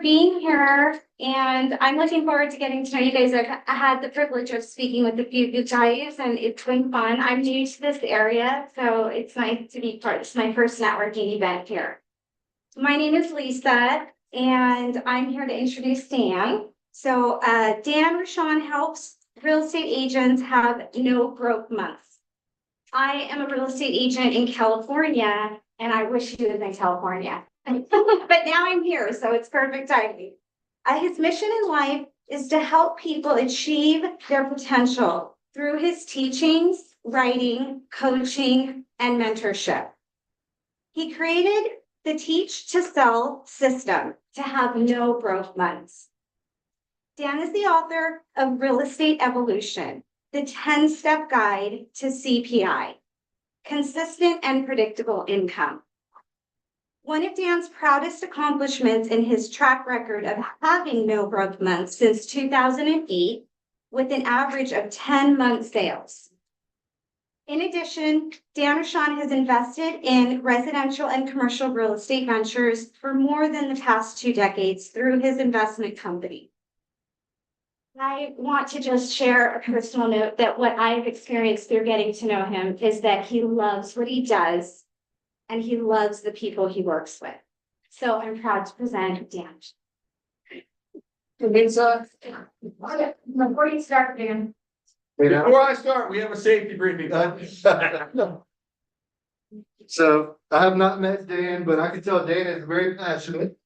being here, and I'm looking forward to getting to know you guys. I had the privilege of speaking with a few of you guys, and it's been fun. I'm new to this area, so it's nice to be part. It's my first networking event here. My name is Lisa, and I'm here to introduce Dan. So Dan Rochon helps real estate agents have no broke months. I am a real estate agent in California, and I wish he was in California. But now I'm here, so it's perfect timing. His mission in life is to help people achieve their potential through his teachings, writing, coaching, and mentorship. He created the Teach to Sell system to have no broke months. Dan is the author of Real Estate Evolution, the 10-step guide to CPI, consistent and predictable income. One of Dan's proudest accomplishments in his track record of having no broke months since 2008, with an average of 10-month sales. In addition, Dan Rochon has invested in residential and commercial real estate ventures for more than the past 2 decades through his investment company. I want to just share a personal note that what I've experienced through getting to know him is that he loves what he does and he loves the people he works with. So I'm proud to present Dan. Before you start, Dan. Before I start, we have a safety briefing. So I have not met Dan, but I can tell Dan is very passionate.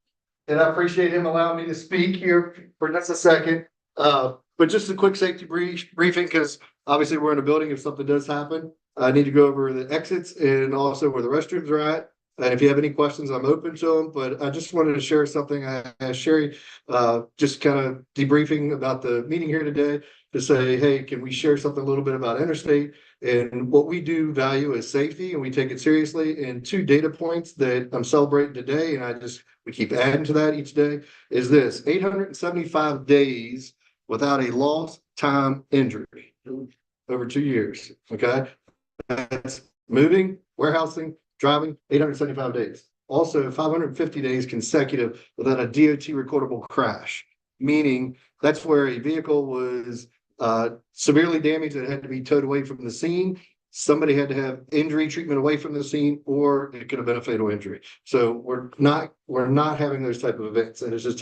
And I appreciate him allowing me to speak here for just a second. But just a quick safety briefing, because obviously we're in a building. If something does happen, I need to go over the exits and also where the restrooms are at. And if you have any questions, I'm open to them. But I just wanted to share something. I asked Sherry, just kind of debriefing about the meeting here today to say, hey, can we share something a little bit about Interstate? And what we do value is safety, and we take it seriously. And 2 data points that I'm celebrating today, and we keep adding to that each day, is this: 875 days without a lost time injury over 2 years. Okay. That's moving, warehousing, driving, 875 days. Also 550 days consecutive without a DOT recordable crash, meaning that's where a vehicle was severely damaged and had to be towed away from the scene. Somebody had to have injury treatment away from the scene, or it could have been a fatal injury. So we're not having those type of events. And it just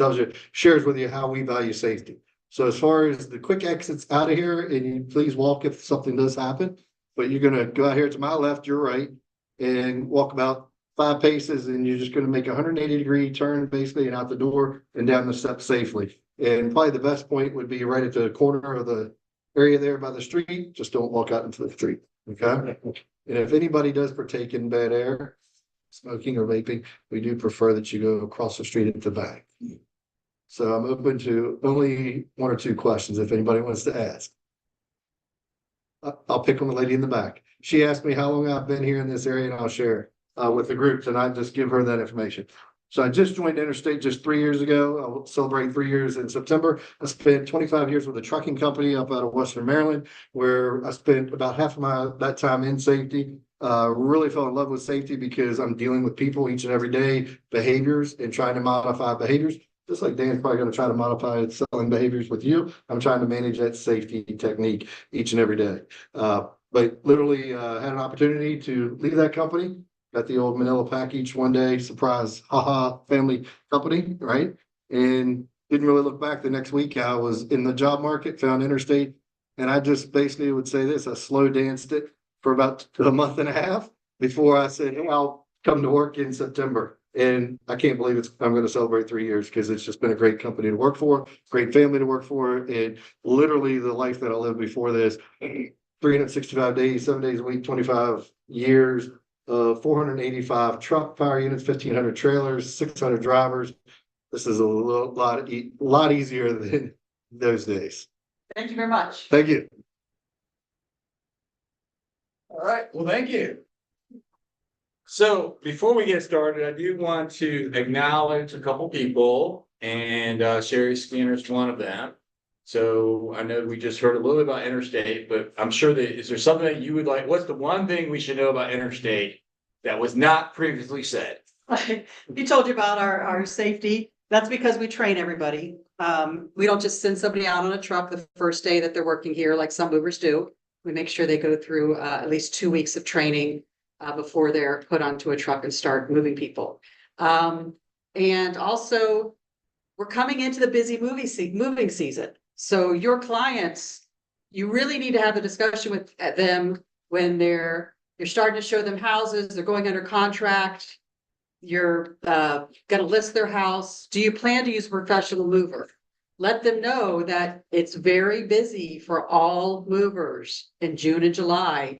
shares with you how we value safety. So as far as the quick exits out of here, and you please walk if something does happen, but you're going to go out here to my left, your right, and walk about 5 paces, and you're just going to make a 180-degree turn basically and out the door and down the steps safely. And probably the best point would be right at the corner of the area there by the street. Just don't walk out into the street. Okay. And if anybody does partake in bad air, smoking or vaping, we do prefer that you go across the street at the back. So I'm open to only 1 or 2 questions if anybody wants to ask. I'll pick on the lady in the back. She asked me how long I've been here in this area, and I'll share with the group, and I just give her that information. So I just joined Interstate just 3 years ago. I'll celebrate 3 years in September. I spent 25 years with a trucking company up out of Western Maryland, where I spent about half of that time in safety. Really fell in love with safety because I'm dealing with people each and every day, behaviors, and trying to modify behaviors. Just like Dan's probably going to try to modify selling behaviors with you, I'm trying to manage that safety technique each and every day. But literally had an opportunity to leave that company. Got the old Manila package one day, surprise, haha, family company, right? And didn't really look back. The next week I was in the job market, found Interstate, and I just basically would say this: I slow danced it for about a month and a half before I said, hey, I'll come to work in September. And I can't believe I'm going to celebrate 3 years, because it's just been a great company to work for, great family to work for, and literally the life that I lived before this, 365 days, 7 days a week, 25 years, 485 truck power units, 1,500 trailers, 600 drivers. This is a lot easier than those days. Thank you very much. Thank you. All right. Well, thank you. So before we get started, I do want to acknowledge a couple people, and Sherry Skinner is one of them. So I know we just heard a little bit about Interstate, but I'm sure that, is there something that you would like? What's the one thing we should know about Interstate that was not previously said? He told you about our safety That's because we train everybody. We don't just send somebody out on a truck the first day that they're working here, like some movers do. We make sure they go through at least 2 weeks of training before they're put onto a truck and start moving people. And also, we're coming into the busy moving season. So your clients, you really need to have a discussion with them when you're starting to show them houses, they're going under contract. You're gonna list their house. Do you plan to use a professional mover? Let them know that it's very busy for all movers in June and July.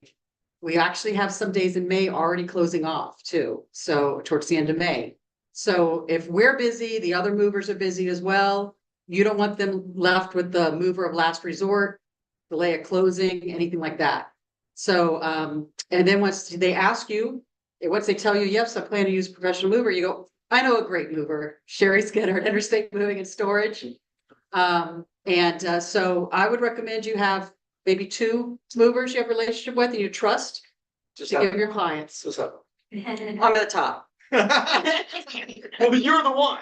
We actually have some days in May already closing off too, so towards the end of May. So if we're busy, the other movers are busy as well. You don't want them left with the mover of last resort, delay a closing, anything like that. So, and then once they ask you, once they tell you, yes, I plan to use a professional mover, you go, I know a great mover, Sherry Skinner at Interstate Moving and Storage. So I would recommend you have maybe 2 movers you have a relationship with and you trust to give your clients. What's up? I'm at the top. Well, but you're the one.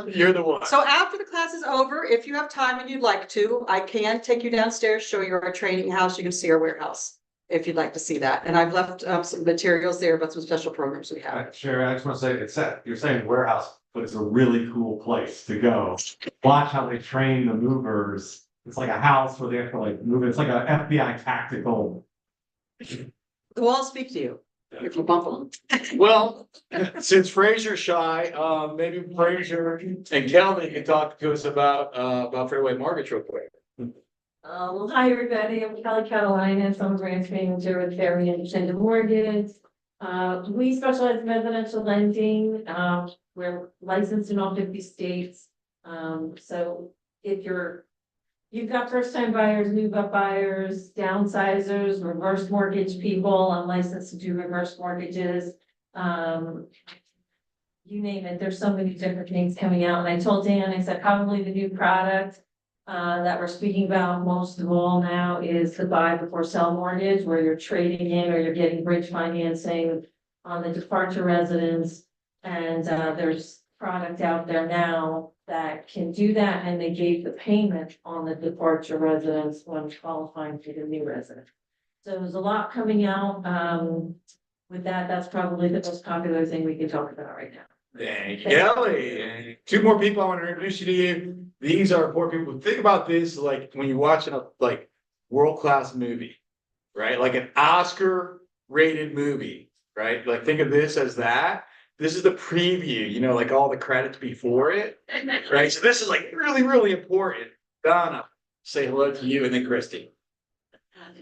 You're the one. So after the class is over, if you have time and you'd like to, I can take you downstairs, show you our training house. You can see our warehouse if you'd like to see that. And I've left some materials there about some special programs we have. Sherry, I just want to say, you're saying warehouse, but it's a really cool place to go. Watch how they train the movers. It's like a house where they have to like move. It's like a FBI tactical. Who all speak to you if you bump them. Well, since Fraser's shy, maybe Fraser and Kelvin can talk to us about Fairway Mortgage real quick. Well, hi, everybody. I'm Kelly Carolina. I'm a branch manager with Fairway Independent Mortgage. We specialize in residential lending. We're licensed in all 50 states. So if you've got first-time buyers, move-up buyers, downsizers, reverse mortgage people. I'm licensed to do reverse mortgages. You name it. There's so many different things coming out. And I told Dan, I said, probably the new product that we're speaking about most of all now is the buy before sell mortgage, where you're trading in or you're getting bridge financing on the departure residence. And there's product out there now that can do that, and they gave the payment on the departure residence when qualifying for the new resident. So there's a lot coming out. With that, that's probably the most popular thing we can talk about right now. Thank you, Kelly. And 2 more people I want to introduce you to you. These are important people. Think about this like when you're watching a like world-class movie, right? Like an Oscar-rated movie, right? Like think of this as that. This is the preview, you know, like all the credits before it, right? So this is like really, really important. Donna, say hello to you and then Christy.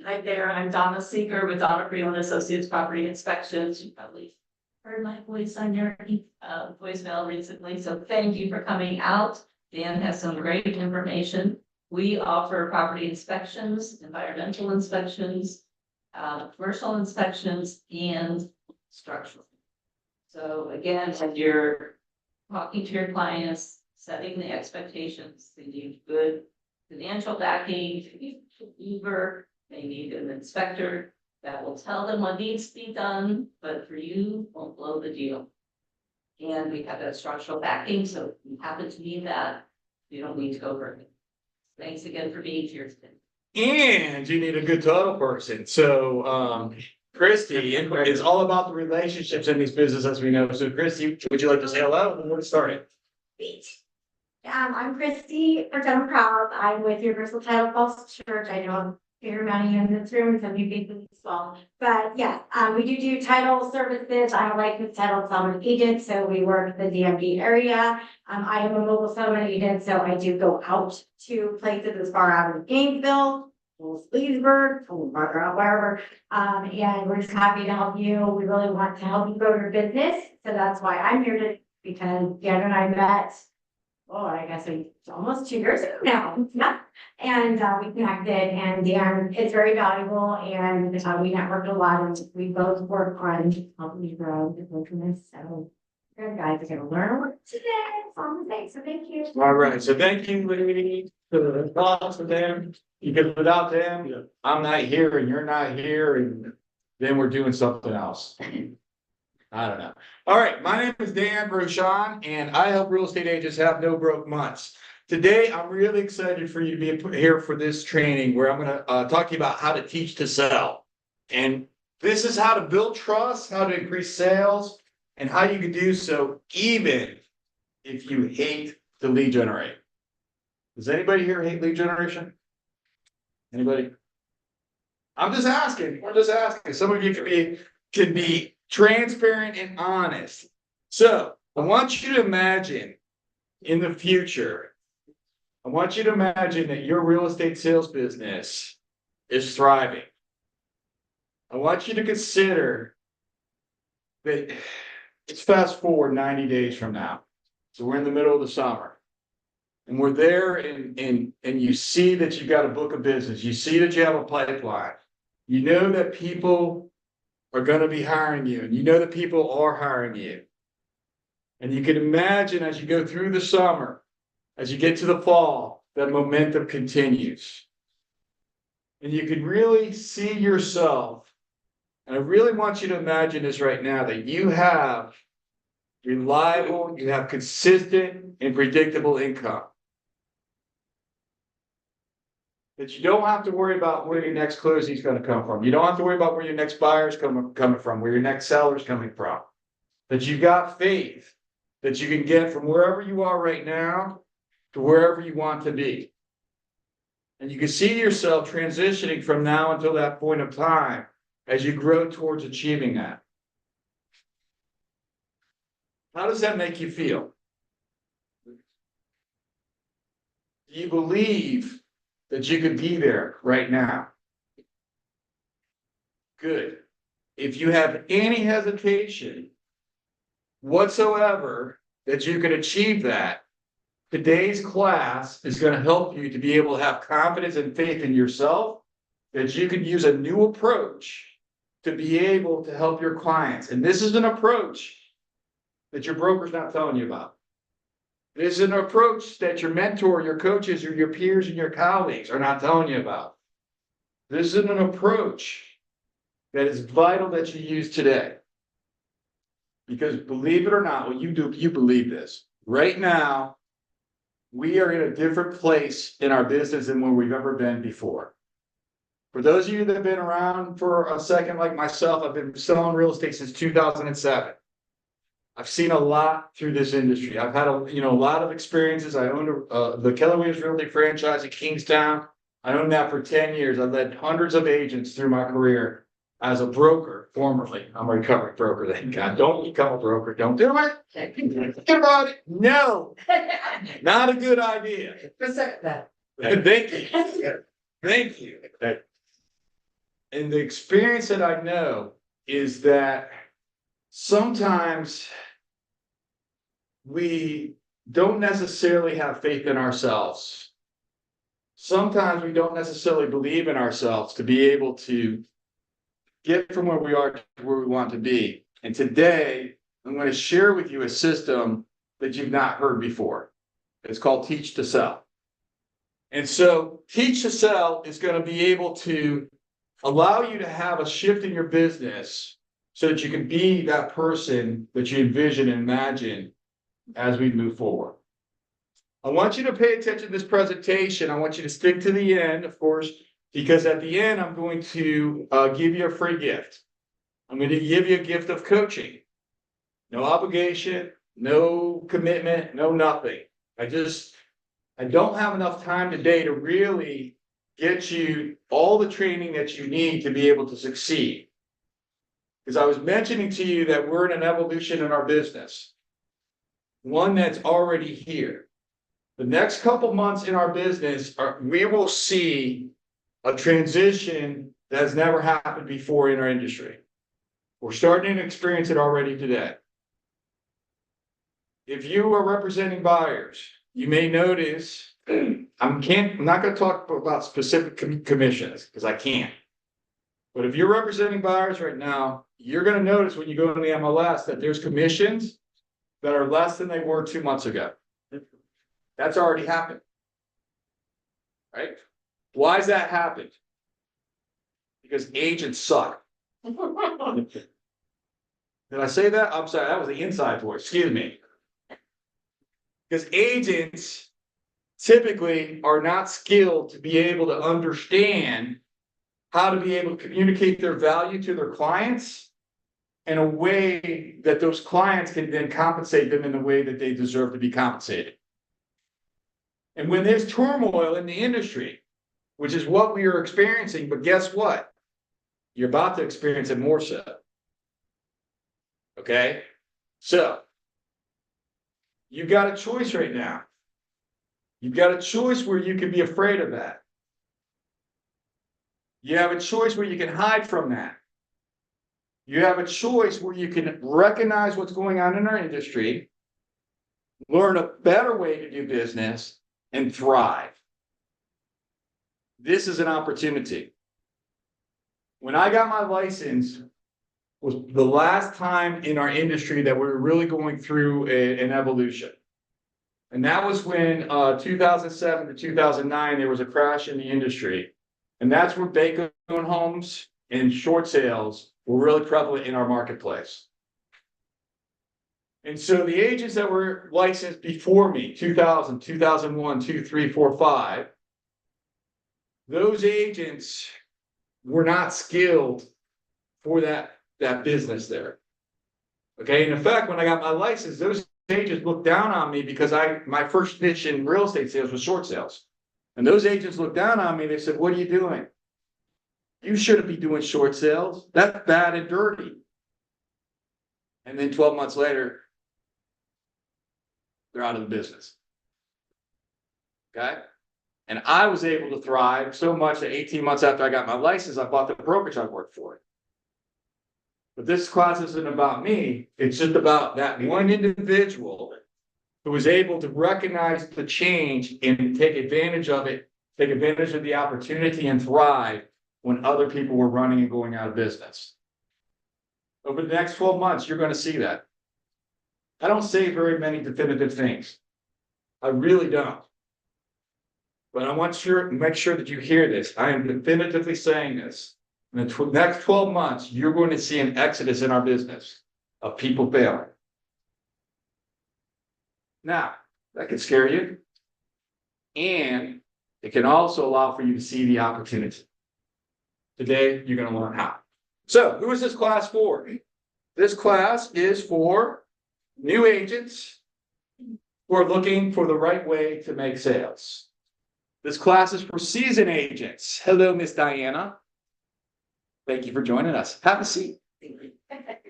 Hi there, I'm Donna Seeger with Donna Creel and Associates Property Inspections. You probably heard my voice on your voicemail recently, so thank you for coming out. Dan has some great information. We offer property inspections, environmental inspections, commercial inspections, and structural. So again, when you're talking to your clients, setting the expectations, they need good financial backing, they need a mover, they need an inspector that will tell them what needs to be done, but for you, won't blow the deal. And we have that structural backing, so if you happen to need that, you don't need to go further. Thanks again for being here today. And you need a good title person. So Christy, it's all about the relationships in these businesses, as we know. So Christy, would you like to say hello and we'll start it? Great. I'm Christy, or I'm proud. I'm with Universal Title Falls Church. I know I'm fair amount of you in this room, some of you people as well. But yeah, we do title services. I'm a licensed title settlement agent, so we work in the DMV area. I am a mobile settlement agent, so I do go out to places as far out as Gainesville, Leesburg, wherever. And we're just happy to help you. We really want to help you grow your business. So that's why I'm here today, because Dan and I met, I guess it's almost 2 years ago now. Yeah. And we connected, and Dan is very valuable, and we networked a lot, and we both work on helping you grow the business. So you guys are gonna learn what today. It's on the thing. So thank you. All right, so thank you, ladies, for the thoughts of them. Because without them, I'm not here and you're not here, and then we're doing something else. I don't know. All right, my name is Dan Rochon, and I help real estate agents have no broke months. Today, I'm really excited for you to be here for this training where I'm gonna talk to you about how to teach to sell. And this is how to build trust, how to increase sales, and how you can do so even if you hate to lead generate. Does anybody here hate lead generation? Anybody? I'm just asking, we're just asking. Some of you can be transparent and honest. So I want you to imagine in the future, I want you to imagine that your real estate sales business is thriving. I want you to consider that it's fast forward 90 days from now. So we're in the middle of the summer. And we're there and you see that you got a book of business. You see that you have a pipeline. You know that people are going to be hiring you, and you know that people are hiring you. And you can imagine as you go through the summer, as you get to the fall, that momentum continues. And you can really see yourself, and I really want you to imagine this right now, that you have reliable, you have consistent and predictable income. That you don't have to worry about where your next closing is going to come from. You don't have to worry about where your next buyer is coming from, where your next seller is coming from. That you've got faith that you can get from wherever you are right now to wherever you want to be. And you can see yourself transitioning from now until that point of time as you grow towards achieving that. How does that make you feel? Do you believe that you could be there right now? Good. If you have any hesitation whatsoever that you can achieve that, today's class is going to help you to be able to have confidence and faith in yourself, that you can use a new approach to be able to help your clients. And this is an approach that your broker's not telling you about. This is an approach that your mentor, your coaches, or your peers and your colleagues are not telling you about. This is an approach that is vital that you use today. Because believe it or not, what you do, you believe this. Right now, we are in a different place in our business than where we've ever been before. For those of you that have been around for a second, like myself, I've been selling real estate since 2007. I've seen a lot through this industry. I've had a lot of experiences. I owned the Keller Williams Realty franchise in Kingstown. I owned that for 10 years. I led hundreds of agents through my career as a broker. Formerly, I'm a recovering broker. Thank God. Don't become a broker. Don't do it. Think about it. No, not a good idea. Thank you. Thank you. And the experience that I know is that sometimes we don't necessarily have faith in ourselves. Sometimes we don't necessarily believe in ourselves to be able to get from where we are to where we want to be. And today, I'm going to share with you a system that you've not heard before. It's called Teach to Sell. And so Teach to Sell is going to be able to allow you to have a shift in your business so that you can be that person that you envision and imagine as we move forward. I want you to pay attention to this presentation. I want you to stick to the end, of course, because at the end, I'm going to give you a free gift. I'm going to give you a gift of coaching. No obligation, no commitment, no nothing. I don't have enough time today to really get you all the training that you need to be able to succeed. Because I was mentioning to you that we're in an evolution in our business, one that's already here. The next couple months in our business, we will see a transition that has never happened before in our industry. We're starting to experience it already today. If you are representing buyers, you may notice, I'm not going to talk about specific commissions because I can't. But if you're representing buyers right now, you're going to notice when you go to the MLS that there's commissions that are less than they were 2 months ago. That's already happened. Right? Why has that happened? Because agents suck. Did I say that? I'm sorry, that was the inside voice, excuse me. Because agents typically are not skilled to be able to understand how to be able to communicate their value to their clients in a way that those clients can then compensate them in the way that they deserve to be compensated. And when there's turmoil in the industry, which is what we are experiencing, but guess what? You're about to experience it more so. Okay? So, you've got a choice right now. You've got a choice where you can be afraid of that. You have a choice where you can hide from that. You have a choice where you can recognize what's going on in our industry, learn a better way to do business, and thrive. This is an opportunity. When I got my license, was the last time in our industry that we were really going through an evolution. And that was when 2007 to 2009, there was a crash in the industry. And that's where bank-owned homes and short sales were really prevalent in our marketplace. And so the agents that were licensed before me, 2000, 2001, 2, 3, 4, 5, those agents were not skilled for that business there. Okay, and in fact, when I got my license, those agents looked down on me because my first niche in real estate sales was short sales. And those agents looked down on me, they said, "What are you doing? You shouldn't be doing short sales. That's bad and dirty." And then 12 months later, they're out of the business. Okay? And I was able to thrive so much that 18 months after I got my license, I bought the brokerage I worked for. But this class isn't about me. It's just about that one individual who was able to recognize the change and take advantage of it, take advantage of the opportunity and thrive when other people were running and going out of business. Over the next 12 months, you're going to see that. I don't say very many definitive things. I really don't. But I want you to make sure that you hear this. I am definitively saying this. In the next 12 months, you're going to see an exodus in our business of people failing. Now, that can scare you. And it can also allow for you to see the opportunity. Today, you're going to learn how. So, who is this class for? This class is for new agents who are looking for the right way to make sales. This class is for seasoned agents. Hello, Miss Diana. Thank you for joining us. Have a seat.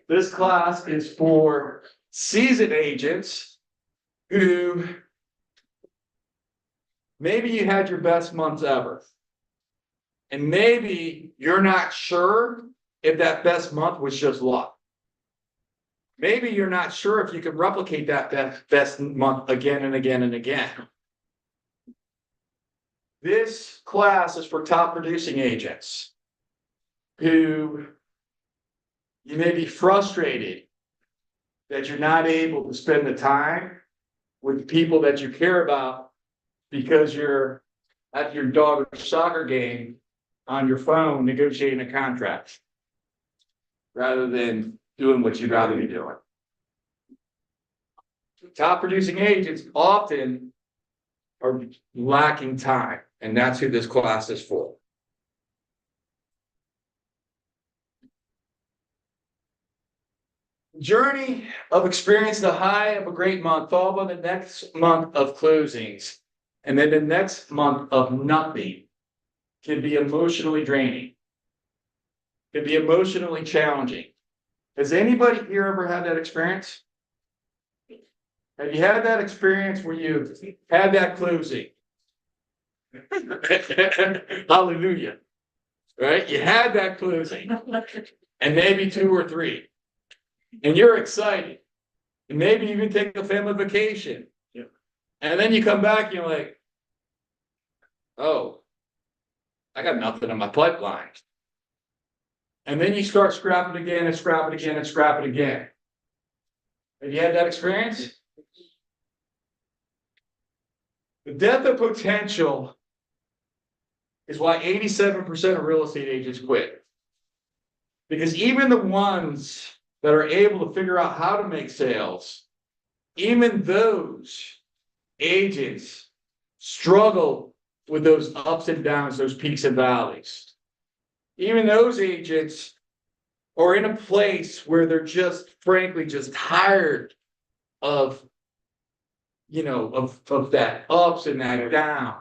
This class is for seasoned agents who maybe you had your best months ever. And maybe you're not sure if that best month was just luck. Maybe you're not sure if you can replicate that best month again and again and again. This class is for top producing agents who you may be frustrated that you're not able to spend the time with people that you care about because you're at your daughter's soccer game on your phone negotiating a contract rather than doing what you'd rather be doing. Top producing agents often are lacking time, and that's who this class is for. Journey of experiencing the high of a great month, followed by the next month of closings, and then the next month of nothing, can be emotionally draining, can be emotionally challenging. Has anybody here ever had that experience? Have you had that experience where you had that closing? Hallelujah. Right? You had that closing, and maybe 2 or 3. And you're excited. And maybe you even take a family vacation. Yeah. And then you come back and you're like, oh, I got nothing in my pipeline. And then you start scrapping again and scrapping again and scrapping again. Have you had that experience? The death of potential is why 87% of real estate agents quit. Because even the ones that are able to figure out how to make sales, even those agents struggle with those ups and downs, those peaks and valleys. Even those agents are in a place where they're just frankly just tired of, of that ups and that down.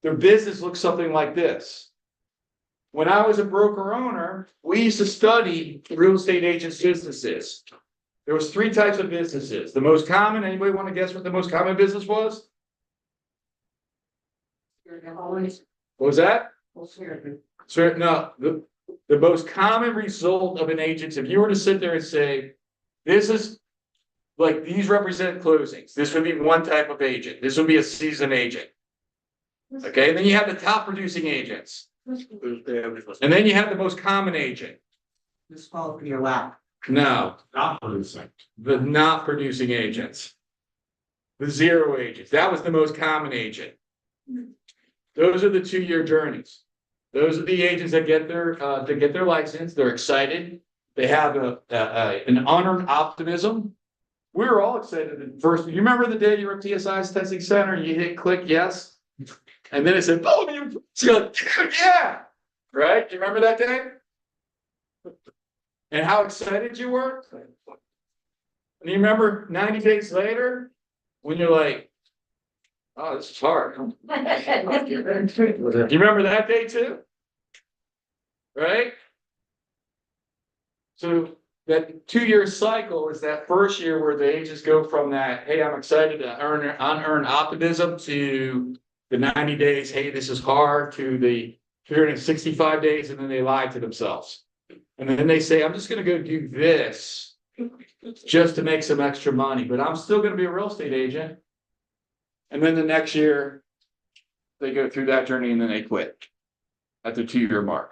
Their business looks something like this. When I was a broker owner, we used to study real estate agents' businesses. There was 3 types of businesses. The most common, anybody want to guess what the most common business was? What was that? So, no, the most common result of an agent, if you were to sit there and say, this is like these represent closings, this would be one type of agent. This would be a seasoned agent. Okay, and then you have the top producing agents. And then you have the most common agent. This fall in your lap. No, Not producing. the not producing agents. The zero agents. That was the most common agent. Those are the 2-year journeys. Those are the agents that get their license. They're excited. They have an unearned optimism. We were all excited at first. You remember the day you were at TSI's testing center and you hit click yes? And then it said, oh, yeah. Right? Do you remember that day? And how excited you were? And you remember 90 days later when you're like, oh, this is hard. Do you remember that day too? Right? So that 2-year cycle is that first year where the agents go from that, hey, I'm excited to unearn optimism to the 90 days, hey, this is hard, to the 365 days, and then they lie to themselves. And then they say, I'm just going to go do this just to make some extra money, but I'm still going to be a real estate agent. And then the next year, they go through that journey and then they quit at the 2-year mark.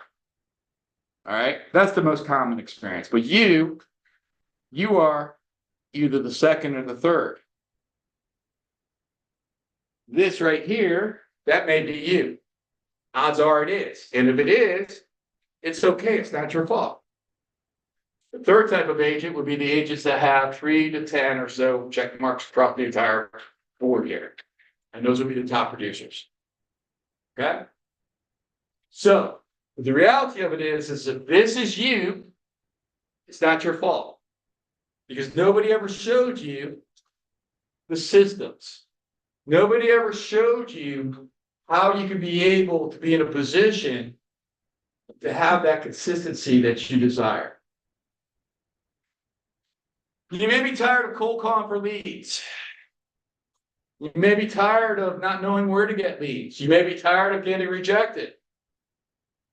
All right, that's the most common experience. But you are either the second or the third. This right here, that may be you. Odds are it is. And if it is, it's okay. It's not your fault. The third type of agent would be the agents that have 3 to 10 or so check marks throughout the entire board here. And those would be the top producers. Okay? So the reality of it is if this is you, it's not your fault. Because nobody ever showed you the systems. Nobody ever showed you how you could be able to be in a position to have that consistency that you desire. You may be tired of cold calling for leads. You may be tired of not knowing where to get leads. You may be tired of getting rejected.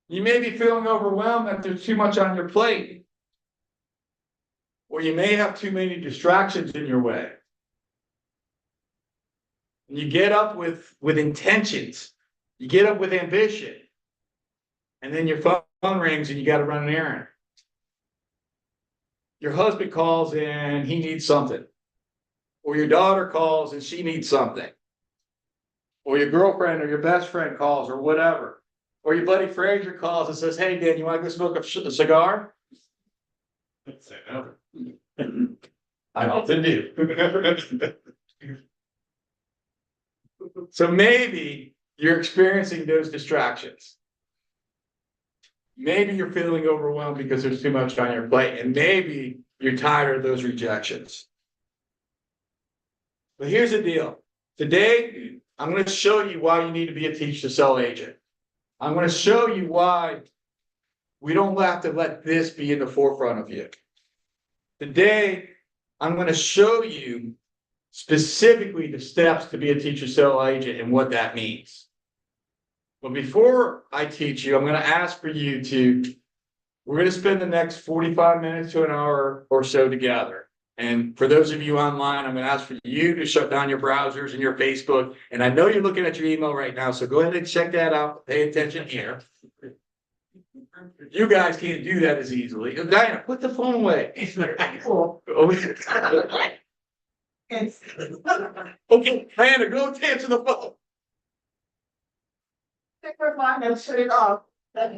You may be feeling overwhelmed that there's too much on your plate. Or you may have too many distractions in your way. And you get up with intentions. You get up with ambition. And then your phone rings and you got to run an errand. Your husband calls and he needs something. Or your daughter calls and she needs something. Or your girlfriend or your best friend calls or whatever. Or your buddy Frazier calls and says, hey, Dan, you want to go smoke a cigar? I'd say no. I often do. So maybe you're experiencing those distractions. Maybe you're feeling overwhelmed because there's too much on your plate, and maybe you're tired of those rejections. But here's the deal. Today, I'm going to show you why you need to be a teach to sell agent. I'm going to show you why we don't have to let this be in the forefront of you. Today, I'm going to show you specifically the steps to be a teach to sell agent and what that means. But before I teach you, I'm going to ask for you we're going to spend the next 45 minutes to an hour or so together. And for those of you online, I'm going to ask for you to shut down your browsers and your Facebook. And I know you're looking at your email right now, so go ahead and check that out. Pay attention here. You guys can't do that as easily. Diana, put the phone away. Okay, Diana, go answer the phone. Never mind, I'll shut it off. What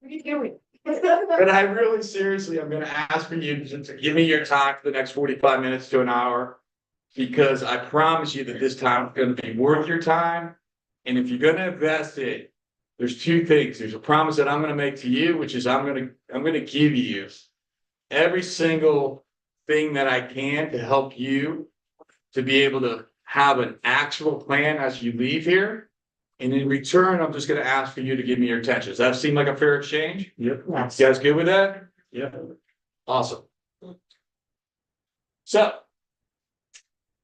are you doing? But I really seriously, I'm gonna ask for you to give me your time for the next 45 minutes to an hour. Because I promise you that this time is gonna be worth your time. And if you're gonna invest it, there's two things. There's a promise that I'm gonna make to you, which is I'm gonna give you every single thing that I can to help you to be able to have an actual plan as you leave here. And in return, I'm just gonna ask for you to give me your attention. Does that seem like a fair exchange? Yep. You guys good with that? Yep. Awesome. So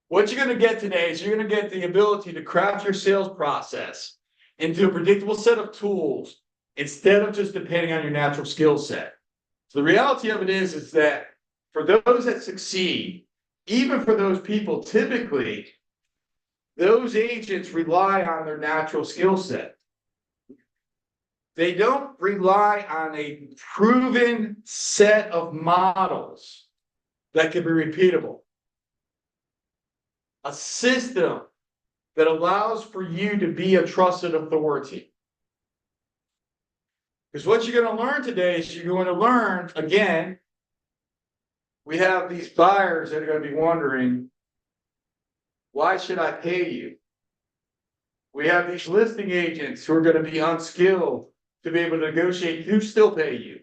what you're gonna get today is you're gonna get the ability to craft your sales process into a predictable set of tools instead of just depending on your natural skill set. So the reality of it is that for those that succeed, even for those people, typically, those agents rely on their natural skill set. They don't rely on a proven set of models that can be repeatable. A system that allows for you to be a trusted authority. Because what you're going to learn today is you're going to learn, again, we have these buyers that are going to be wondering, why should I pay you? We have these listing agents who are going to be unskilled to be able to negotiate who still pay you.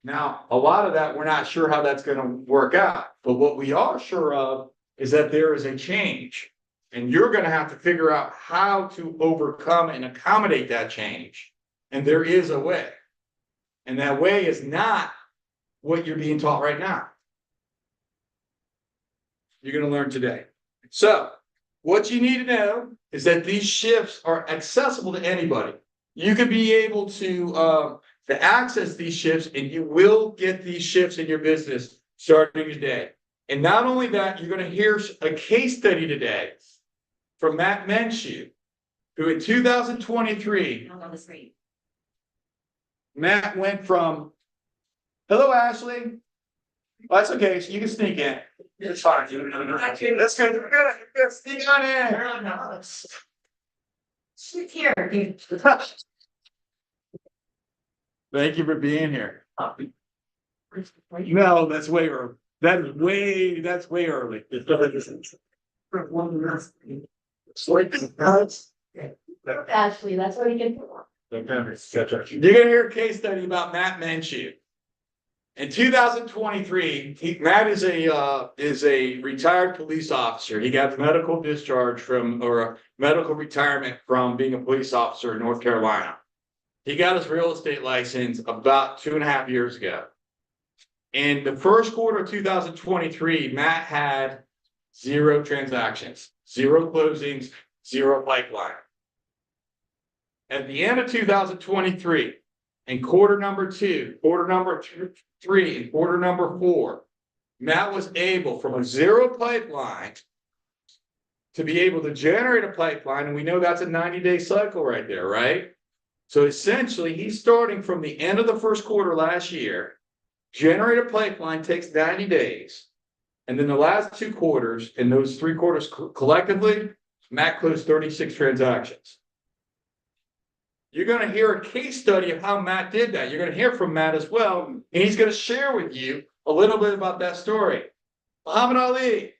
Now, a lot of that, we're not sure how that's going to work out. But what we are sure of is that there is a change. And you're going to have to figure out how to overcome and accommodate that change. And there is a way. And that way is not what you're being taught right now. You're going to learn today. So, what you need to know is that these shifts are accessible to anybody. You could be able to access these shifts, and you will get these shifts in your business starting today. And not only that, you're going to hear a case study today from Matt Menchue, who in 2023, Matt went from, hello, Ashley. Well, that's okay. So you can sneak in. It's fine. That's good. That's good. We're good. Sneak on in. She's here. Thank you for being here. No, that's way early. That's way early. Ashley, that's what he can do. You're gonna hear a case study about Matt Menchue. In 2023, Matt is a retired police officer. He got medical discharge from, or a medical retirement from being a police officer in North Carolina. He got his real estate license about 2.5 years ago. In the first quarter of 2023, Matt had 0 transactions, 0 closings, 0 pipeline. At the end of 2023, in quarter number 2, quarter number 3, and quarter number 4, Matt was able, from a 0 pipeline, to be able to generate a pipeline, and we know that's a 90-day cycle right there, right? So essentially, he's starting from the end of the first quarter last year. Generate a pipeline takes 90 days. And then the last 2 quarters, and those 3 quarters collectively, Matt closed 36 transactions. You're going to hear a case study of how Matt did that. You're going to hear from Matt as well. And he's going to share with you a little bit about that story. Muhammad Ali.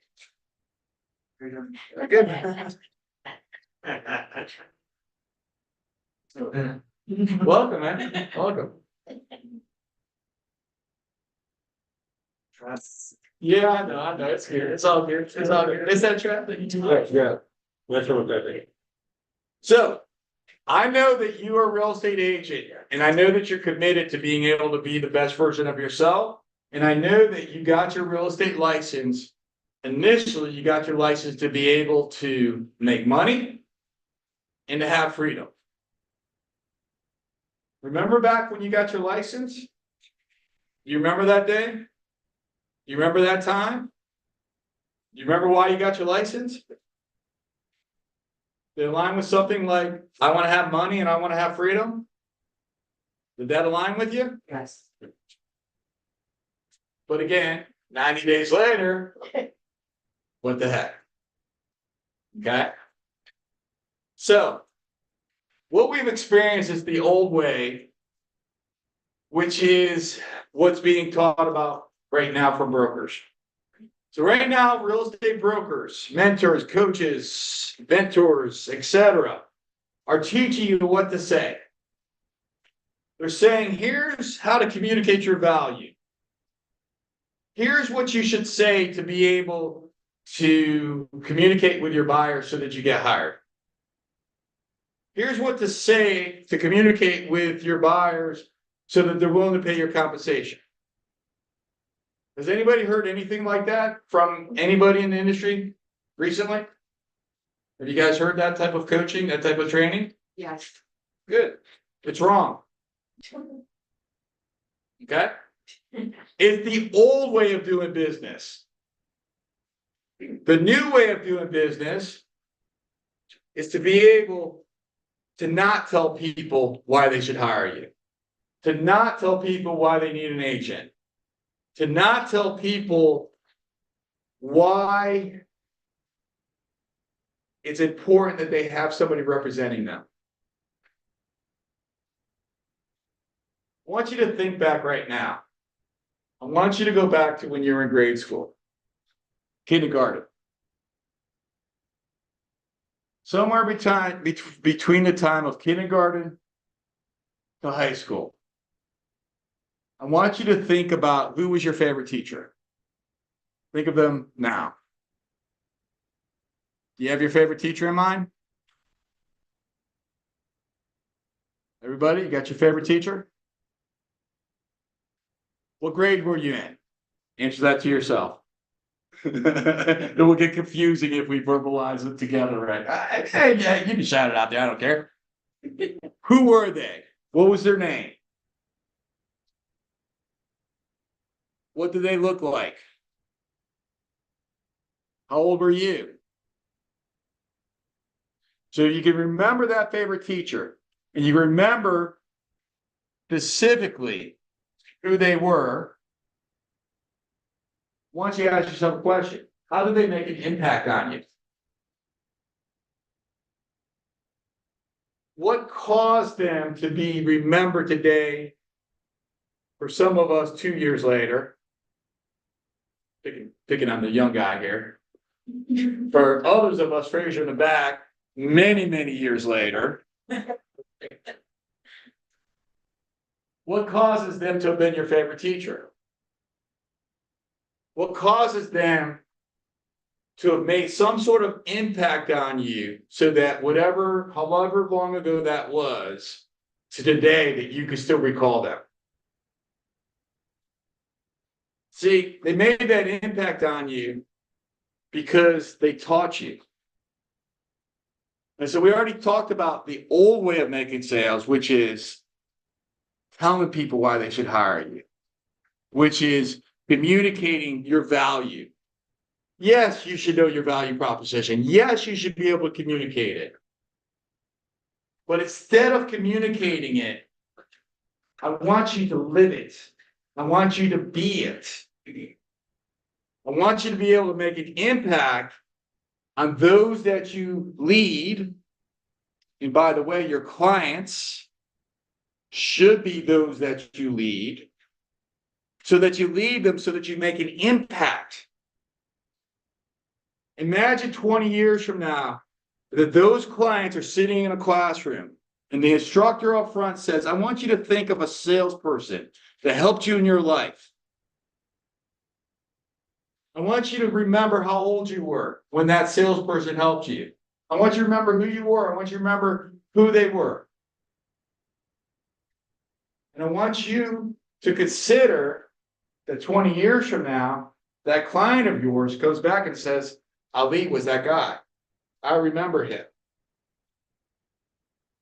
Welcome, man. Welcome. Yeah, I know. It's here. It's all here. It's all here. Is that trap that you do? Yeah. That's what that. So, I know that you are a real estate agent, and I know that you're committed to being able to be the best version of yourself. And I know that you got your real estate license. Initially, you got your license to be able to make money and to have freedom. Remember back when you got your license? You remember that day? You remember that time? You remember why you got your license? Did it align with something like, I want to have money and I want to have freedom? Did that align with you? Yes. But again, 90 days later, what the heck? Okay. So, what we've experienced is the old way which is what's being taught about right now from brokers. So right now, real estate brokers, mentors, coaches, mentors, etc., are teaching you what to say. They're saying, here's how to communicate your value. Here's what you should say to be able to communicate with your buyer so that you get hired. Here's what to say to communicate with your buyers so that they're willing to pay your compensation. Has anybody heard anything like that from anybody in the industry recently? Have you guys heard that type of coaching, that type of training? Yes. Good. It's wrong. Okay? It's the old way of doing business. The new way of doing business is to be able to not tell people why they should hire you, to not tell people why they need an agent, to not tell people why it's important that they have somebody representing them. I want you to think back right now. I want you to go back to when you were in grade school, kindergarten. Somewhere between the time of kindergarten to high school. I want you to think about who was your favorite teacher. Think of them now. Do you have your favorite teacher in mind? Everybody, you got your favorite teacher? What grade were you in? Answer that to yourself. It will get confusing if we verbalize it together, right? Hey, yeah, you can shout it out there. I don't care. Who were they? What was their name? What did they look like? How old were you? So you can remember that favorite teacher, and you remember specifically who they were. Once you ask yourself a question, how did they make an impact on you? What caused them to be remembered today? For some of us, 2 years later, picking on the young guy here. For others of us, Fraser in the back, many, many years later. What causes them to have been your favorite teacher? What causes them to have made some sort of impact on you so that however long ago that was, to today, that you can still recall them? See, they made that impact on you because they taught you. And so we already talked about the old way of making sales, which is telling people why they should hire you, which is communicating your value. Yes, you should know your value proposition. Yes, you should be able to communicate it. But instead of communicating it, I want you to live it. I want you to be it. I want you to be able to make an impact on those that you lead. And by the way, your clients should be those that you lead, so that you lead them so that you make an impact. Imagine 20 years from now that those clients are sitting in a classroom and the instructor up front says, I want you to think of a salesperson that helped you in your life. I want you to remember how old you were when that salesperson helped you. I want you to remember who you were. I want you to remember who they were. And I want you to consider that 20 years from now, that client of yours goes back and says, Ali was that guy. I remember him.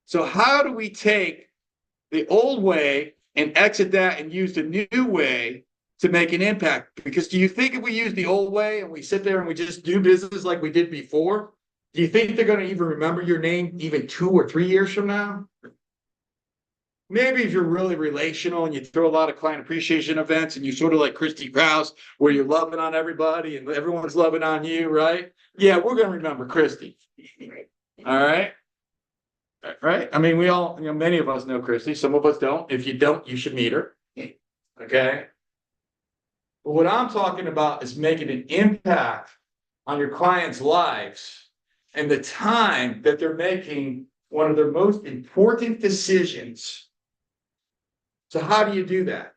So how do we take the old way and exit that and use the new way to make an impact? Because do you think if we use the old way and we sit there and we just do business like we did before, do you think they're going to even remember your name even 2 or 3 years from now? Maybe if you're really relational and you throw a lot of client appreciation events and you sort of like Christy Krause, where you're loving on everybody and everyone's loving on you, right? Yeah, we're going to remember Christy. All right. Right. I mean, we all, many of us know Christy. Some of us don't. If you don't, you should meet her. Okay? But what I'm talking about is making an impact on your clients' lives and the time that they're making one of their most important decisions. So how do you do that?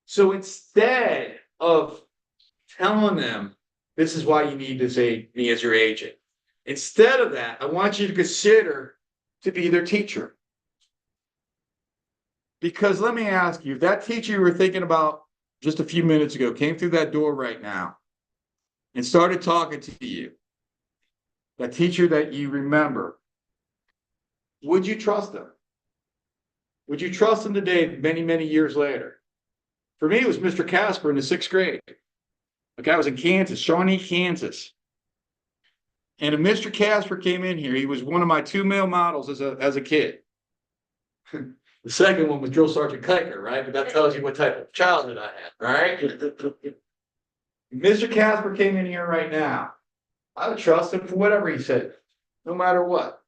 So instead of telling them, this is why you need to say me as your agent, instead of that, I want you to consider to be their teacher. Because let me ask you, if that teacher you were thinking about just a few minutes ago came through that door right now and started talking to you, that teacher that you remember, would you trust them? Would you trust them today, many, many years later? For me, it was Mr. Casper in the 6th grade. Okay, I was in Kansas, Shawnee, Kansas. And if Mr. Casper came in here, he was one of my 2 male models as a kid. The second one was Drill Sergeant Kiker, right? But that tells you what type of childhood I had, right? Mr. Casper came in here right now. I would trust him for whatever he said, no matter what.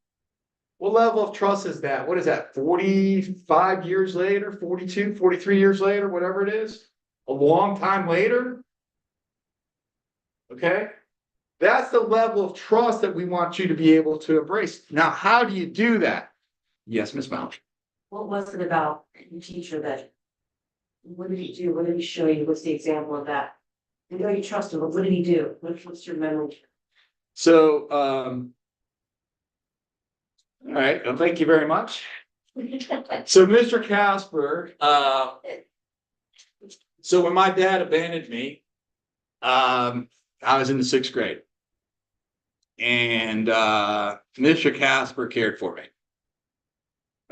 What level of trust is that? What is that? 45 years later, 42, 43 years later, whatever it is? A long time later? Okay? That's the level of trust that we want you to be able to embrace. Now, how do you do that? Yes, Miss Mount. What was it about your teacher that, what did he do? What did he show you? What's the example of that? You know you trust him, but what did he do? What's your memory? So, all right, well, thank you very much. So, Mr. Casper, so when my dad abandoned me, I was in the 6th grade. And Mr. Casper cared for me.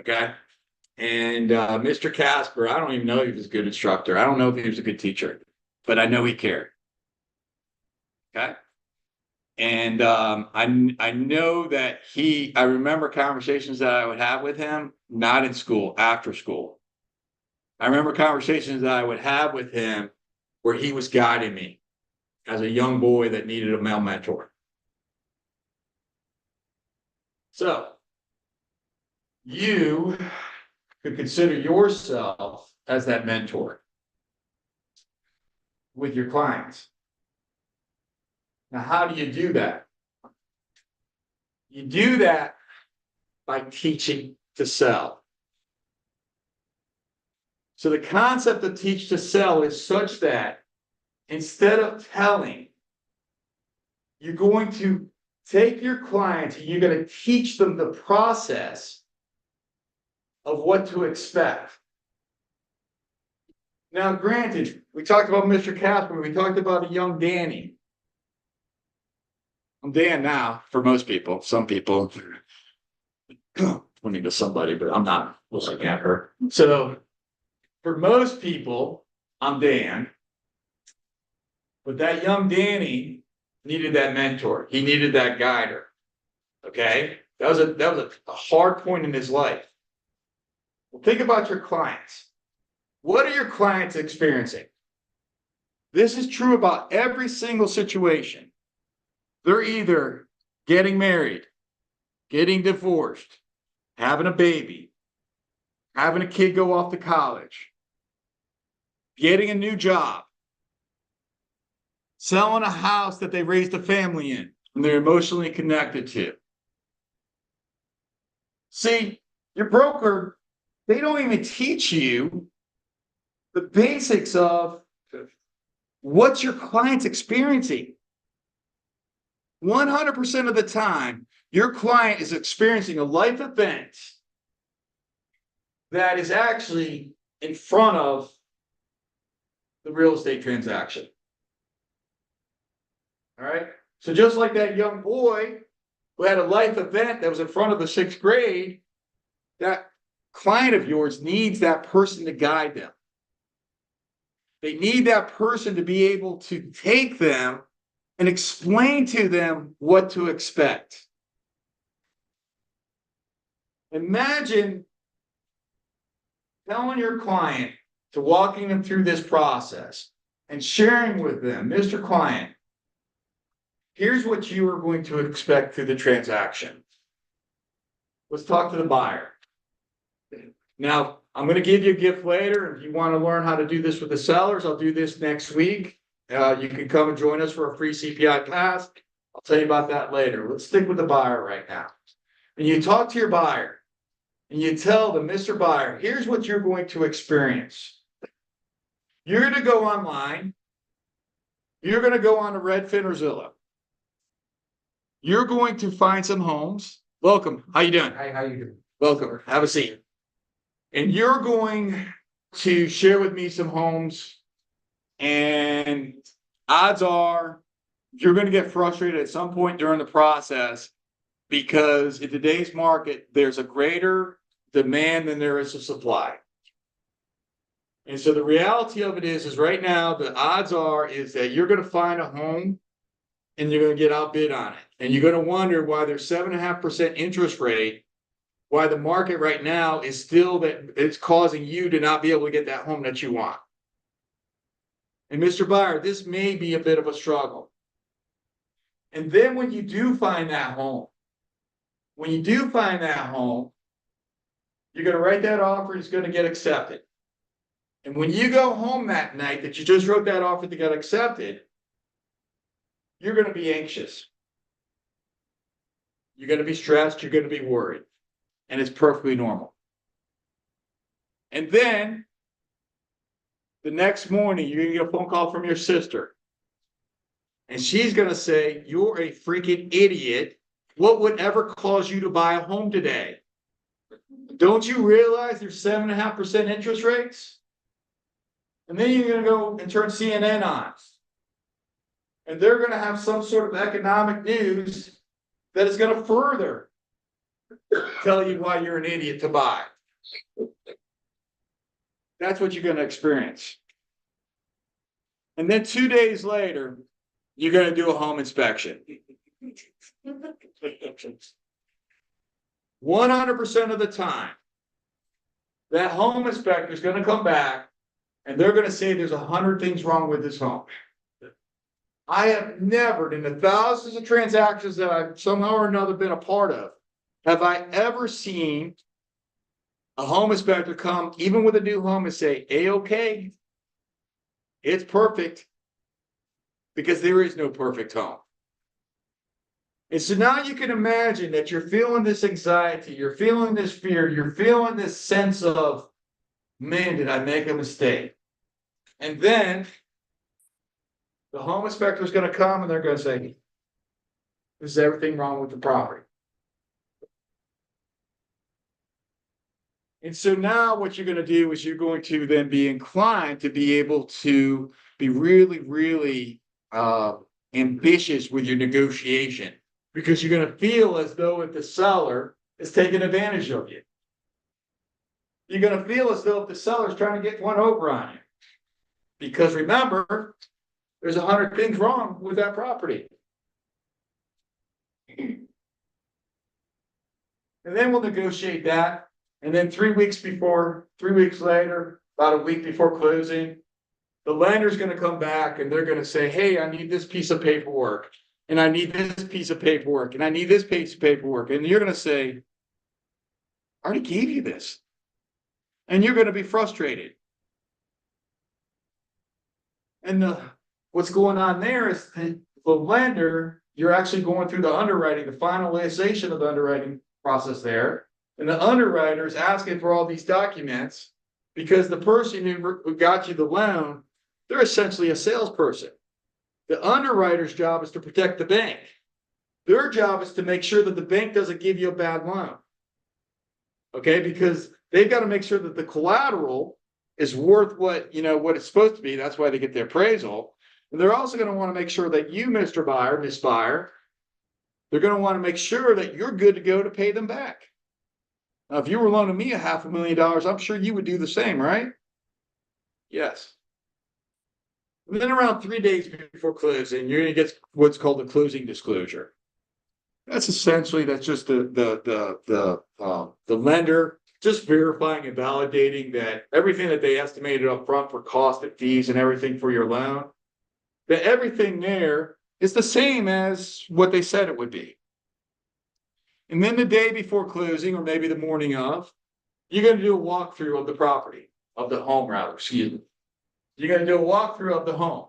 Okay. And Mr. Casper, I don't even know if he was a good instructor. I don't know if he was a good teacher, but I know he cared. Okay. And I know that I remember conversations that I would have with him, not in school, after school. I remember conversations that I would have with him where he was guiding me as a young boy that needed a male mentor. So you could consider yourself as that mentor with your clients. Now, how do you do that? You do that by teaching to sell. So the concept of teach to sell is such that instead of telling, you're going to take your clients and you're going to teach them the process of what to expect. Now, granted, we talked about Mr. Casper, we talked about a young Danny. I'm Dan now for most people. Some people, pointing to somebody, but I'm not looking at her. So for most people, I'm Dan. But that young Danny needed that mentor. He needed that guider. Okay? That was a hard point in his life. Well, think about your clients. What are your clients experiencing? This is true about every single situation. They're either getting married, getting divorced, having a baby, having a kid go off to college, getting a new job, selling a house that they raised a family in and they're emotionally connected to. See, your broker, they don't even teach you the basics of what's your client's experiencing. 100% of the time, your client is experiencing a life event that is actually in front of the real estate transaction. All right. So just like that young boy who had a life event that was in front of the 6th grade, that client of yours needs that person to guide them. They need that person to be able to take them and explain to them what to expect. Imagine telling your client to walking them through this process and sharing with them, Mr. Client, here's what you are going to expect through the transaction. Let's talk to the buyer. Now, I'm gonna give you a gift later. If you want to learn how to do this with the sellers, I'll do this next week. You can come and join us for a free CPI class. I'll tell you about that later. Let's stick with the buyer right now. And you talk to your buyer and you tell them, Mr. Buyer, here's what you're going to experience. You're going to go online. You're going to go on to Redfin or Zillow. You're going to find some homes. Welcome. How you doing? Hi, how you doing? Welcome. Have a seat. And you're going to share with me some homes. And odds are you're going to get frustrated at some point during the process because in today's market, there's a greater demand than there is a supply. And so the reality of it is right now, the odds is that you're going to find a home and you're going to get outbid on it. And you're going to wonder why there's 7.5% interest rate, why the market right now is still that it's causing you to not be able to get that home that you want. And Mr. Buyer, this may be a bit of a struggle. And then when you do find that home, you're going to write that offer, it's going to get accepted. And when you go home that night that you just wrote that offer that got accepted, you're going to be anxious. You're going to be stressed. You're going to be worried. And it's perfectly normal. And then the next morning, you're going to get a phone call from your sister. And she's going to say, you're a freaking idiot. What would ever cause you to buy a home today? Don't you realize there's 7.5% interest rates? And then you're going to go and turn CNN on. And they're going to have some sort of economic news that is going to further tell you why you're an idiot to buy. That's what you're going to experience. And then 2 days later, you're going to do a home inspection. 100% of the time, that home inspector is going to come back and they're going to say there's 100 things wrong with this home. I have never, in the thousands of transactions that I've somehow or another been a part of, have I ever seen a home inspector come, even with a new home, and say, A-okay, it's perfect, because there is no perfect home. And so now you can imagine that you're feeling this anxiety, you're feeling this fear, you're feeling this sense of, man, did I make a mistake? And then the home inspector is going to come and they're going to say, is everything wrong with the property? And so now what you're going to do is you're going to then be inclined to be able to be really, really ambitious with your negotiation, because you're going to feel as though if the seller is taking advantage of you. You're going to feel as though if the seller is trying to get one over on you. Because remember, there's 100 things wrong with that property. And then we'll negotiate that. And then 3 weeks later, about a week before closing, the lender's going to come back and they're going to say, hey, I need this piece of paperwork. And I need this piece of paperwork. And I need this piece of paperwork. And you're going to say, I already gave you this. And you're going to be frustrated. And what's going on there is the lender, you're actually going through the underwriting, the finalization of the underwriting process there. And the underwriter is asking for all these documents because the person who got you the loan, they're essentially a salesperson. The underwriter's job is to protect the bank. Their job is to make sure that the bank doesn't give you a bad loan. Okay, because they've got to make sure that the collateral is worth what it's supposed to be. That's why they get the appraisal. And they're also going to want to make sure that you, Mr. Buyer, Miss Buyer, they're going to want to make sure that you're good to go to pay them back. Now, if you were loaning me $500,000, I'm sure you would do the same, right? Yes. And then around 3 days before closing, you're going to get what's called the closing disclosure. That's just the lender just verifying and validating that everything that they estimated up front for cost and fees and everything for your loan, that everything there is the same as what they said it would be. And then the day before closing, or maybe the morning of, You're gonna do a walkthrough of the property, of the home rather, excuse me. You're gonna do a walkthrough of the home.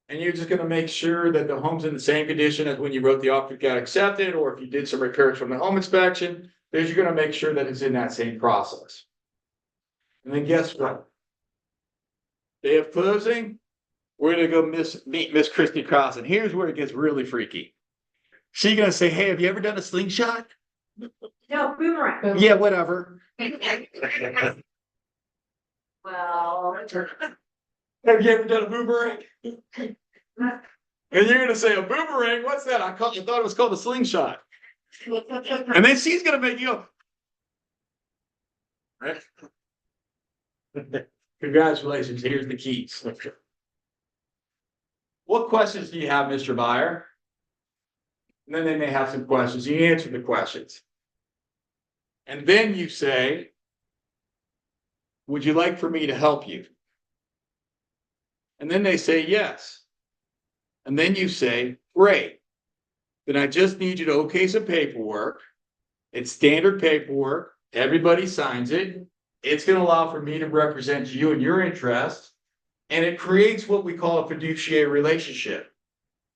And you're just gonna make sure that the home's in the same condition as when you wrote the offer got accepted, or if you did some repairs from the home inspection, then you're gonna make sure that it's in that same process. And then guess what? Day of closing, we're gonna go meet Miss Christy Cross, and here's where it gets really freaky. She's gonna say, "Hey, have you ever done a slingshot?" No, boomerang. Yeah, whatever. Well. Have you ever done a boomerang? And you're gonna say, "A boomerang? What's that? I thought it was called a slingshot." And then she's gonna make you go. Right? Congratulations, here's the keys. What questions do you have, Mr. Buyer? And then they may have some questions. You answer the questions. And then you say, would you like for me to help you? And then they say yes. And then you say, great. Then I just need you to okay some paperwork. It's standard paperwork. Everybody signs it. It's going to allow for me to represent you and your interests. And it creates what we call a fiduciary relationship.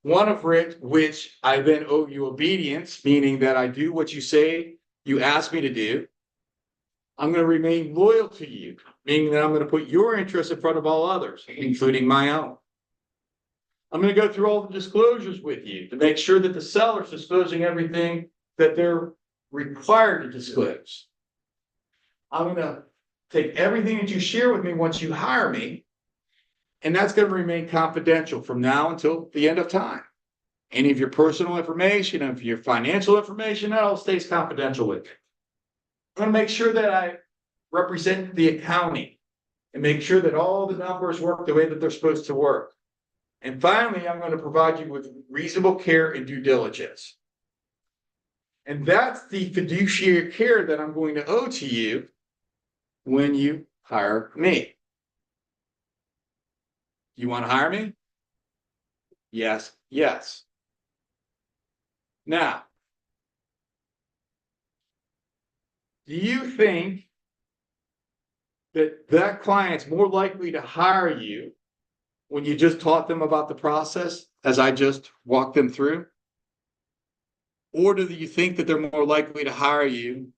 One of which I then owe you obedience, meaning that I do what you say you ask me to do. I'm going to remain loyal to you, meaning that I'm going to put your interests in front of all others, including my own. I'm going to go through all the disclosures with you to make sure that the seller's disclosing everything that they're required to disclose. I'm going to take everything that you share with me once you hire me, and that's going to remain confidential from now until the end of time. Any of your personal information, of your financial information, that all stays confidential with you. I'm going to make sure that I represent the accounting and make sure that all the numbers work the way that they're supposed to work. And finally, I'm going to provide you with reasonable care and due diligence. And that's the fiduciary care that I'm going to owe to you when you hire me. You want to hire me? Yes, yes. Now, do you think that that client's more likely to hire you when you just taught them about the process as I just walked them through? Or do you think that they're more likely to hire you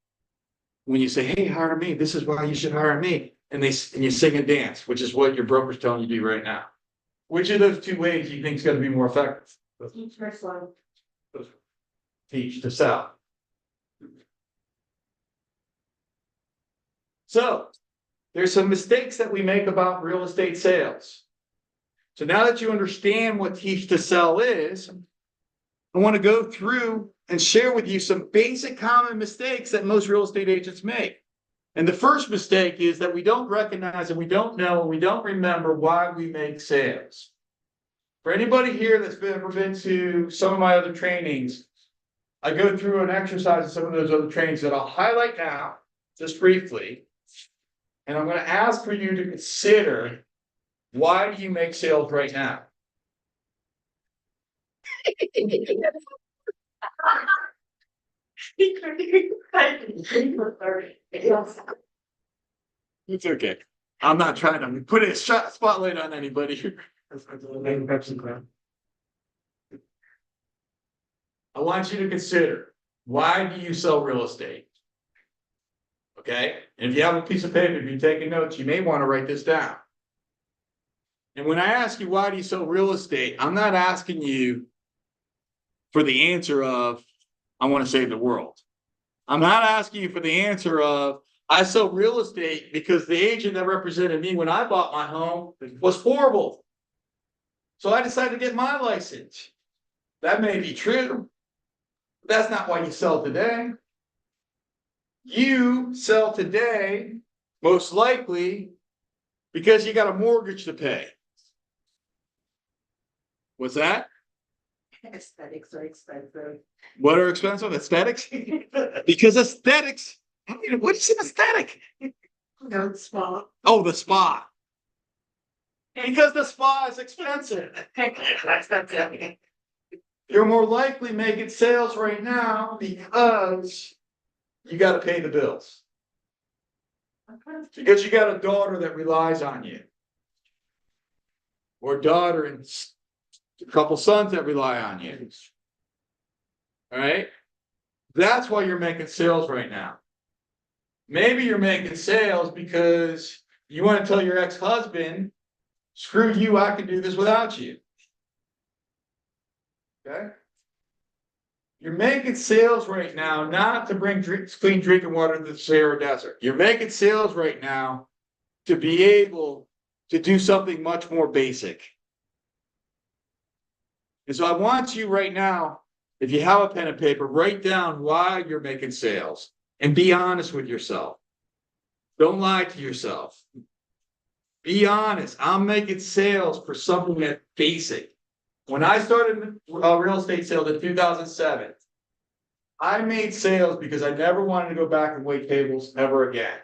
when you say, hey, hire me, this is why you should hire me, and you sing and dance, which is what your broker's telling you to do right now? Which of those two ways do you think is going to be more effective? Each first one. Teach to sell. So there's some mistakes that we make about real estate sales. So now that you understand what teach to sell is, I want to go through and share with you some basic common mistakes that most real estate agents make. And the first mistake is that we don't recognize and we don't know and we don't remember why we make sales. For anybody here that's ever been to some of my other trainings, I go through an exercise of some of those other trainings that I'll highlight now, just briefly. And I'm going to ask for you to consider, why do you make sales right now? It's okay. I'm not trying to put a spotlight on anybody. I want you to consider, why do you sell real estate? Okay, and if you have a piece of paper, if you're taking notes, you may want to write this down. And when I ask you, why do you sell real estate? I'm not asking you for the answer of, I want to save the world. I'm not asking you for the answer of, I sell real estate because the agent that represented me when I bought my home was horrible. So I decided to get my license. That may be true, but that's not why you sell today. You sell today, most likely, because you got a mortgage to pay. What's that? Aesthetics are expensive. What are expensive? Aesthetics? Because aesthetics, I mean, what is an aesthetic? No, it's small. Oh, the spa. Because the spa is expensive. You're more likely making sales right now because you gotta pay the bills. Because you got a daughter that relies on you. Or daughter and a couple sons that rely on you. All right? That's why you're making sales right now. Maybe you're making sales because you want to tell your ex-husband, screw you, I can do this without you. Okay? You're making sales right now, not to bring clean drinking water to the Sahara Desert. You're making sales right now to be able to do something much more basic. And so I want you right now, if you have a pen and paper, write down why you're making sales and be honest with yourself. Don't lie to yourself. Be honest. I'm making sales for something that's basic. When I started real estate sales in 2007, I made sales because I never wanted to go back and wait tables ever again.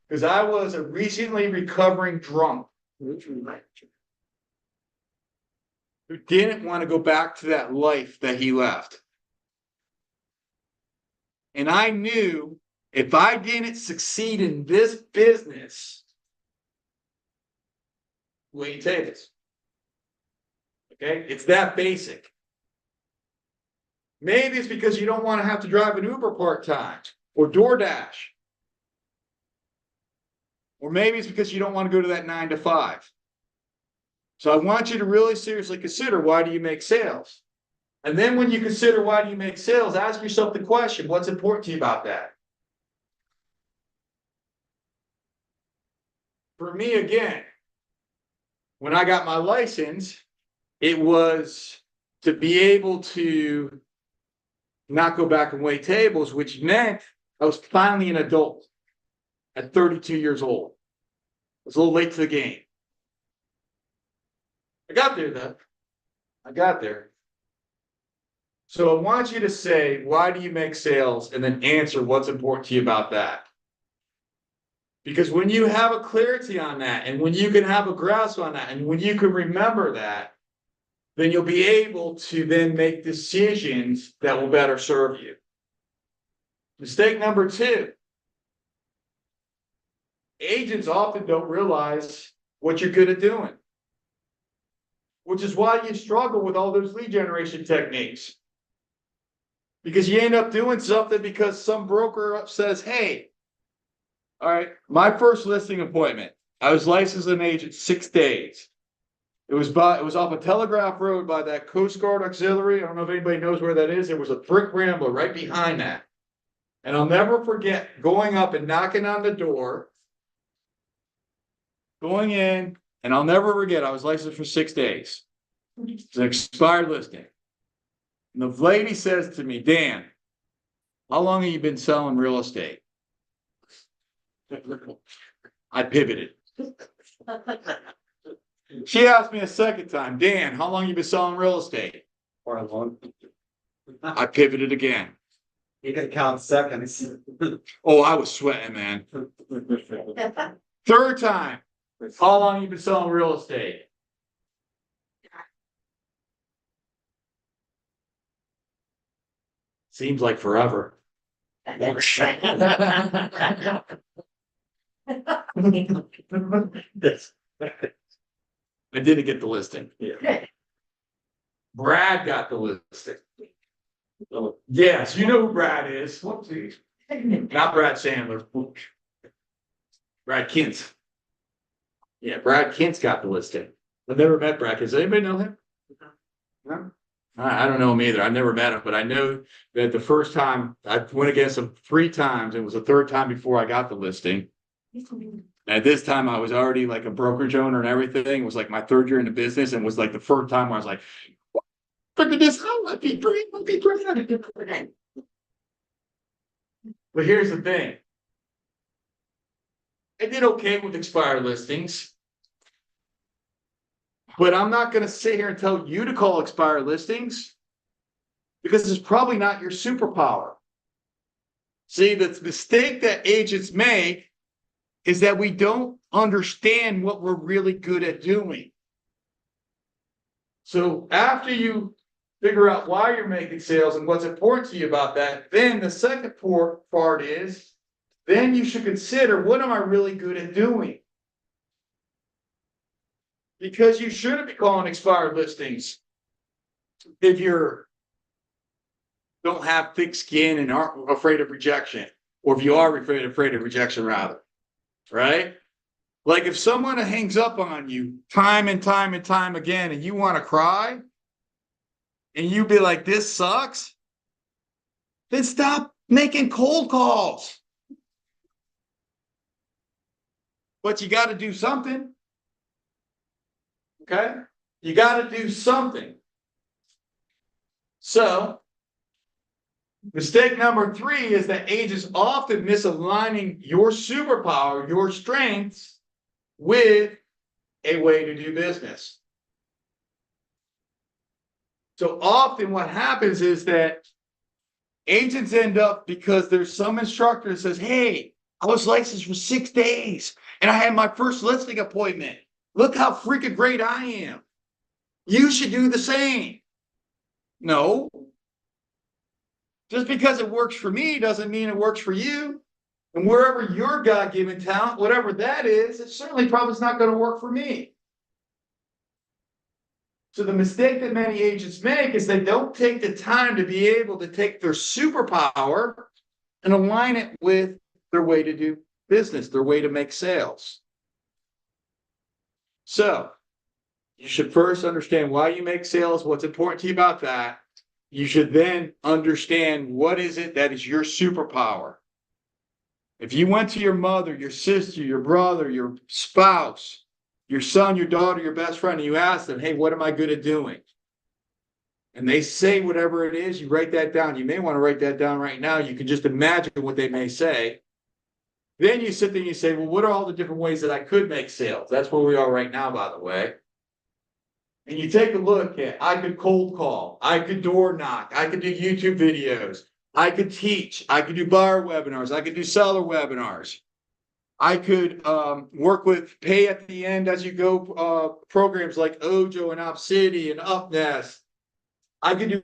Because I was a recently recovering drunk who didn't want to go back to that life that he left. And I knew if I didn't succeed in this business, wait tables. Okay, it's that basic. Maybe it's because you don't want to have to drive an Uber part-time or DoorDash. Or maybe it's because you don't want to go to that 9 to 5. So I want you to really seriously consider, why do you make sales? And then when you consider why do you make sales, ask yourself the question, what's important to you about that? For me, again, when I got my license, it was to be able to not go back and wait tables, which meant I was finally an adult at 32 years old. I was a little late to the game. I got there though. I got there. So I want you to say, why do you make sales? And then answer what's important to you about that. Because when you have a clarity on that, and when you can have a grasp on that, and when you can remember that, then you'll be able to then make decisions that will better serve you. Mistake number 2. Agents often don't realize what you're good at doing, which is why you struggle with all those lead generation techniques. Because you end up doing something because some broker says, hey, all right, my first listing appointment, I was licensed as an agent 6 days. It was off a Telegraph Road by that Coast Guard Auxiliary. I don't know if anybody knows where that is. There was a brick rambler right behind that. And I'll never forget going up and knocking on the door, going in, and I'll never forget, I was licensed for 6 days. It's an expired listing. And the lady says to me, Dan, how long have you been selling real estate? I pivoted. She asked me a second time, Dan, how long have you been selling real estate? Or a long. I pivoted again. You can count seconds. Oh, I was sweating, man. Third time, how long have you been selling real estate? Seems like forever. I didn't get the listing. Yeah. Brad got the listing. Yes, you know who Brad is. Not Brad Sandler. Brad Kintz. Yeah, Brad Kintz got the listing. I've never met Brad. Does anybody know him? No? I don't know him either. I've never met him, but I know that the first time I went against him 3 times. It was the 3rd time before I got the listing. At this time, I was already like a brokerage owner and everything. It was like my 3rd year in the business, and was like the first time where I was like, look at this. I'll be great. But here's the thing. I did okay with expired listings. But I'm not going to sit here and tell you to call expired listings because it's probably not your superpower. See, the mistake that agents make is that we don't understand what we're really good at doing. So after you figure out why you're making sales and what's important to you about that. Then the second part is, then you should consider, what am I really good at doing? Because you shouldn't be calling expired listings if you're don't have thick skin and aren't afraid of rejection, or if you are afraid of rejection rather, right? Like if someone hangs up on you time and time and time again and you want to cry and you be like, this sucks, then stop making cold calls. But you got to do something. Okay? You got to do something. So, mistake number 3 is that agents often misaligning your superpower, your strengths, with a way to do business. So often what happens is that agents end up, because there's some instructor that says, hey, I was licensed for 6 days and I had my first listing appointment. Look how freaking great I am. You should do the same. No. Just because it works for me doesn't mean it works for you. And wherever your God-given talent, whatever that is, it certainly probably is not going to work for me. So the mistake that many agents make is they don't take the time to be able to take their superpower and align it with their way to do business, their way to make sales. So you should first understand why you make sales, what's important to you about that. You should then understand what is it that is your superpower. If you went to your mother, your sister, your brother, your spouse, your son, your daughter, your best friend, and you ask them, hey, what am I good at doing? And they say whatever it is, you write that down. You may want to write that down right now. You can just imagine what they may say. Then you sit there and you say, well, what are all the different ways that I could make sales? That's where we are right now, by the way. And you take a look at, I could cold call, I could door knock, I could do YouTube videos, I could teach, I could do buyer webinars, I could do seller webinars. I could work with pay at the end as you go programs like Ojo and Obsidian, UpNest. I could do